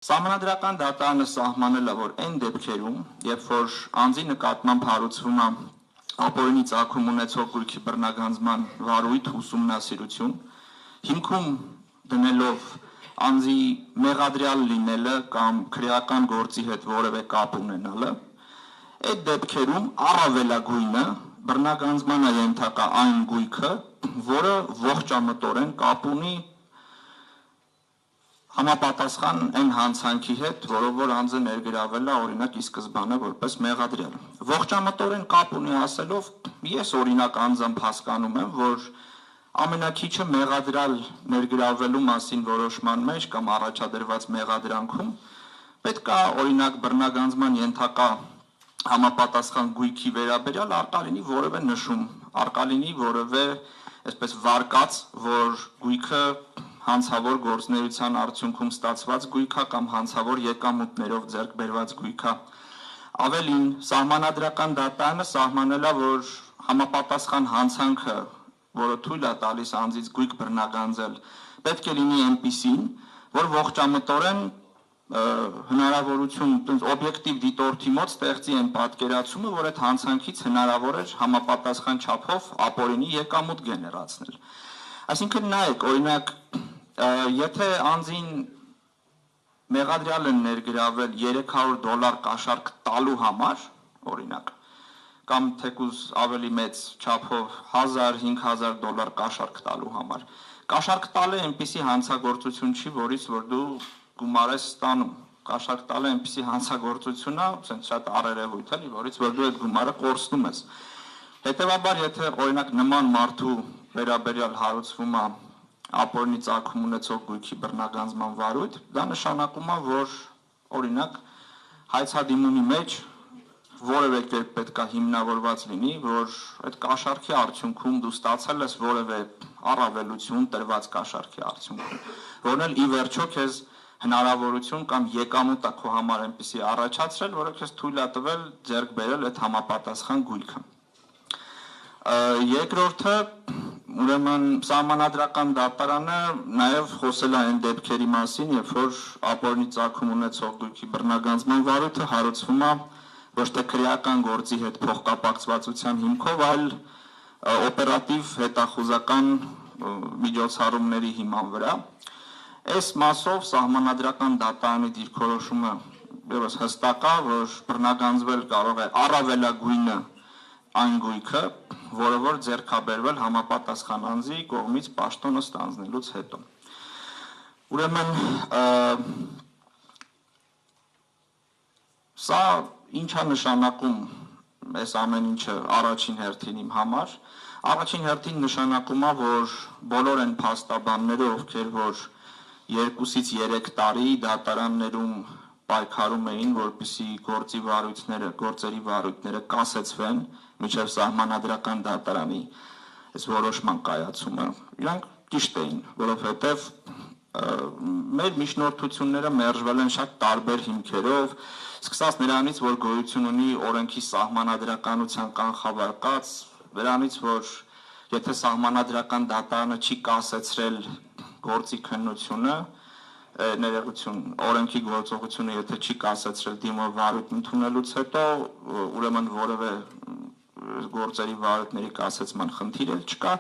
Սահմանադրական դատարանը սահմանել է, որ այն դեպքերում, երբ որ անձի նկատմամբ հարուցվում է ապօրինի ծագում ունեցող գույքի բռնագանձման վարույթ ուսումնասիրություն, հիմքում դնելով անձի մեղադրյալ լինելը կամ քրեական գործի հետ որևէ կապ ունենալը, այդ դեպքերում առավելագույնը բռնագանձման է ենթակա այն գույքը, որը ողջամտորեն կապ ունի համապատասխան այն հանցանքի հետ, որով որ անձը ներգրավել է օրինակ ի սկզբանե որպես մեղադրյալ։ Ողջամտորեն կապ ունի ասելով, ես օրինակ անձամբ հասկանում եմ, որ ամենակիչը մեղադրյալ ներգրավելու մասին որոշման մեջ կամ առաջադրված մեղադրանքում պետք է օրինակ բռնագանձման ենթակա համապատասխան գույքի վերաբերյալ արկա լինի որևէ նշում, արկա լինի որևէ այսպես վարկած, որ գույքը հանցավոր գործունեության արդյունքում ստացված գույքա կամ հանցավոր եկամուտներով ձեռք բերված գույքա։ Ավելին, սահմանադրական դատարանը սահմանել է, որ համապատասխան հանցանքը, որը թույլ է տալիս անձից գույք բռնագանձել, պետք է լինի այնպիսին, որ ողջամտորեն հնարավորություն օբյեկտիվ դիտորդի մոտ ստեղծի այն պատկերացումը, որ այդ հանցանքից հնարավոր էր համապատասխան չափով ապօրինի եկամուտ գեներացնել։ Այսինքն նայեք, օրինակ, եթե անձին մեղադրյալ են ներգրավել $300 կաշառք տալու համար, օրինակ, կամ թեկուզ ավելի մեծ չափով $1000-5000 կաշառք տալու համար, կաշառք տալը այնպիսի հանցագործություն չի, որից որ դու գումար ես ստանում, կաշառք տալը այնպիսի հանցագործություն է, ասենք շատ առերևույթ էլի, որից որ դու այդ գումարը կորցնում ես։ Հետևաբար, եթե օրինակ նման մարդու վերաբերյալ հարուցվում է ապօրինի ծագում ունեցող գույքի բռնագանձման վարույթ, դա նշանակում է, որ օրինակ հայցադիմունի մեջ որևէ կերպ պետք է հիմնավորված լինի, որ այդ կաշառքի արդյունքում դու ստացել ես որևէ առավելություն տրված կաշառքի արդյունքում, որն էլ ի վերջո քեզ հնարավորություն կամ եկամուտ է քո համար այնպիսի առաջացրել, որը քեզ թույլ է տվել ձեռք բերել այդ համապատասխան գույքը։ Երկրորդը, ուրեմն սահմանադրական դատարանը նաև խոսել է այն դեպքերի մասին, երբ որ ապօրինի ծագում ունեցող գույքի բռնագանձման վարույթը հարուցվում է ոչ թե քրեական գործի հետ փոխկապակցվածության հիմքով, այլ օպերատիվ հետախուզական միջոցառումների հիման վրա։ Այս մասով սահմանադրական դատարանի դիրքորոշումը ևս հստակ է, որ բռնագանձվել կարող է առավելագույնը այն գույքը, որը որ ձեռք է բերվել համապատասխան անձի կողմից պաշտոնը ստանձնելուց հետո։ Ուրեմն սա ինչ է նշանակում այս ամեն ինչը առաջին հերթին իմ համար։ Առաջին հերթին նշանակում է, որ բոլոր այն փաստաբանները, ովքեր որ 2-ից 3 տարի դատարաններում պայքարում էին, որպեսզի գործերի վարույթները կասեցվեն մինչև սահմանադրական դատարանի այս որոշման կայացումը, իրանք ճիշտ էին, որովհետև մեր միջնորդությունները մերժվել են շատ տարբեր հիմքերով, սկսած նրանից, որ գոյություն ունի օրենքի սահմանադրականության կանխավարկած, նրանից, որ եթե սահմանադրական դատարանը չի կասեցրել գործի քննությունը, ներողություն, օրենքի գործողությունը եթե չի կասեցրել դիմող վարույթ ընդունելուց հետո, ուրեմն որևէ գործերի վարույթների կասեցման խնդիր էլ չկա,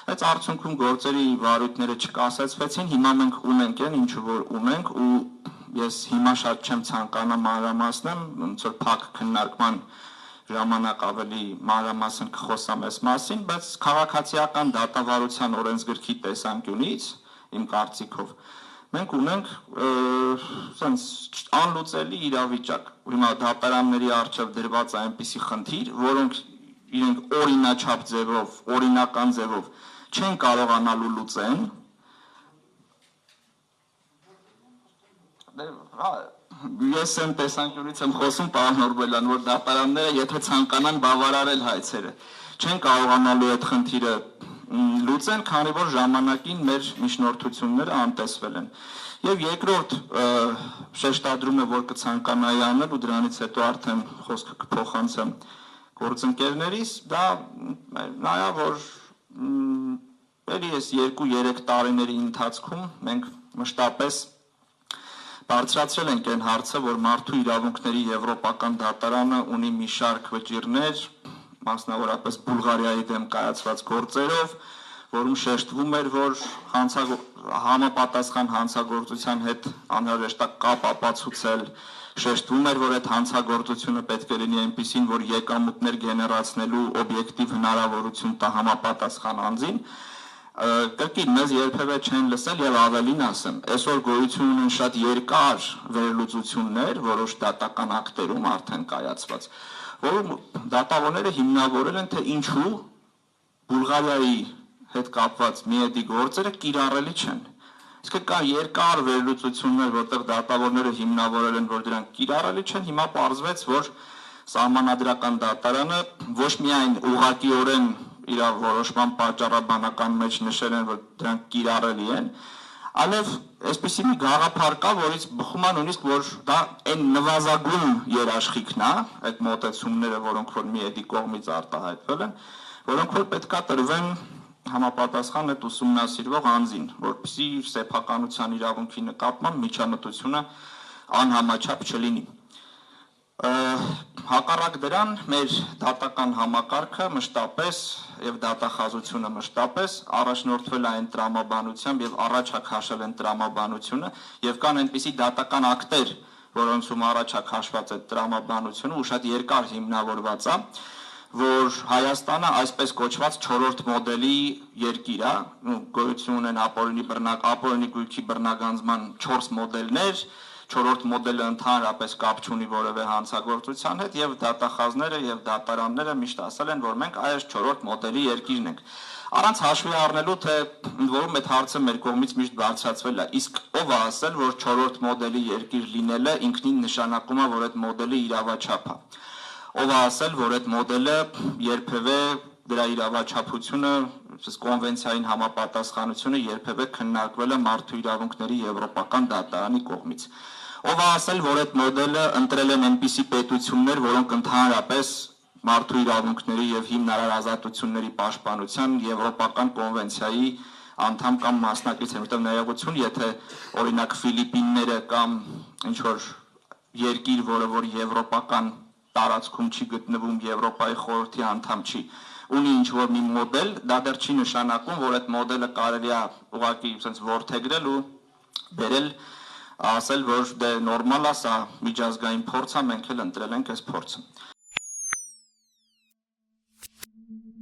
այս արդյունքում գործերի վարույթները չկասեցվեցին, հիմա մենք ունենք այն, ինչը որ ունենք, ու ես հիմա շատ չեմ ցանկանա մանրամասնեմ, ոնց որ փակ քննարկման ժամանակ ավելի մանրամասն կխոսամ այս մասին, բայց քաղաքացիական դատավարության օրենսգրքի տեսանկյունից, իմ կարծիքով, մենք ունենք անլուծելի իրավիճակ, հիմա դատարանների առջև դրված է այնպիսի խնդիր, որոնք իրենք օրինաչափ ձևով, օրինական ձևով չեն կարողանալու լուծեն, ես եմ տեսանկյունից եմ խոսում, պարոն Նորբելյան, որ դատարանները, եթե ցանկանան բավարարել հայցերը, չեն կարողանալու այդ խնդիրը լուծեն, քանի որ ժամանակին մեր միջնորդությունները անտեսվել են։ Եվ երկրորդ շեշտադրումը, որ կցանկանայի անել ու դրանից հետո արդեն խոսքը կփոխանցեմ գործընկերներիս, դա նայա, որ էլի այս 2-3 տարիների ընթացքում մենք մշտապես բարձրացրել ենք այն հարցը, որ մարդու իրավունքների եվրոպական դատարանը ունի մի շարք վճիռներ, մասնավորապես Բուլղարիայի դեմ կայացված գործերով, որում շեշտվում էր, որ համապատասխան հանցագործության հետ անհրաժեշտ է կապ ապացուցել, շեշտվում էր, որ այդ հանցագործությունը պետք է լինի այնպիսին, որ եկամուտներ գեներացնելու օբյեկտիվ հնարավորություն տա համապատասխան անձին, կրկին մեզ երբևէ չեն լսել եւ ավելին ասեմ, այսօր գոյություն ունեն շատ երկար վերլուծություններ, որոշ դատական ակտերում արդեն կայացված, որում դատավորները հիմնավորել են, թե ինչու Բուլղարիայի հետ կապված միեդի գործերը կիրառելի չեն։ Իսկ կա երկար վերլուծություններ, որտեղ դատավորները հիմնավորել են, որ դրանք կիրառելի չեն, հիմա պարզվեց, որ սահմանադրական դատարանը ոչ միայն ուղղակիորեն իր որոշման պատճառաբանական մեջ նշել են, որ դրանք կիրառելի են, այլև այսպիսի մի գաղափար կա, որից բխում է նույնիսկ, որ դա այն նվազագույն երաշխիքն է, այդ մոտեցումները, որոնք որ միեդի կողմից արտահայտվել են, որոնք որ պետքա տրվեն համապատասխան այդ ուսումնասիրվող անձին, որպեսզի իր սեփականության իրավունքի նկատմամբ միջամտությունը անհամաչափ չլինի։ Հակառակ դրան մեր դատական համակարգը մշտապես եւ դատախազությունը մշտապես առաջնորդվել է այն տրամաբանությամբ եւ առաջ է քաշել այն տրամաբանությունը եւ կան այնպիսի դատական ակտեր, որոնցում առաջ է քաշված այդ տրամաբանությունը ու շատ երկար հիմնավորված է, որ Հայաստանը այսպես կոչված 4-րդ մոդելի երկիր է, գոյություն ունեն ապօրինի գույքի բռնագանձման 4 մոդելներ, 4-րդ մոդելը ընդհանրապես կապ չունի որևէ հանցագործության հետ եւ դատախազները եւ դատարանները միշտ ասել են, որ մենք այս 4-րդ մոդելի երկիրն ենք։ Առանց հաշվի առնելու, թե ընդ որում այդ հարցը մեր կողմից միշտ բարձրացվել է, իսկ ով է ասել, որ 4-րդ մոդելի երկիր լինելը ինքնին նշանակում է, որ այդ մոդելը իրավաչափ է։ Ով է ասել, որ այդ մոդելը երբևէ դրա իրավաչափությունը, կոնվենցիային համապատասխանությունը երբևէ քննարկվել է մարդու իրավունքների եվրոպական դատարանի կողմից։ Ով է ասել, որ այդ մոդելը ընտրել են այնպիսի պետություններ, որոնք ընդհանրապես մարդու իրավունքների եւ հիմնարար ազատությունների պաշտպանության եվրոպական կոնվենցիայի անդամ կամ մասնակից են, որտեղ ներողություն, եթե օրինակ Ֆիլիպինները կամ ինչ որ երկիր, որը որ եվրոպական տարածքում չի գտնվում, Եվրոպայի խորհրդի անդամ չի, ունի ինչ-որ մի մոդել, դա դեռ չի նշանակում, որ այդ մոդելը կարելի է ուղղակի sense որդեգրել ու բերել, ասել, որ դե նորմալ է, սա միջազգային փորձ է, մենք էլ ընտրել ենք այս փորձը։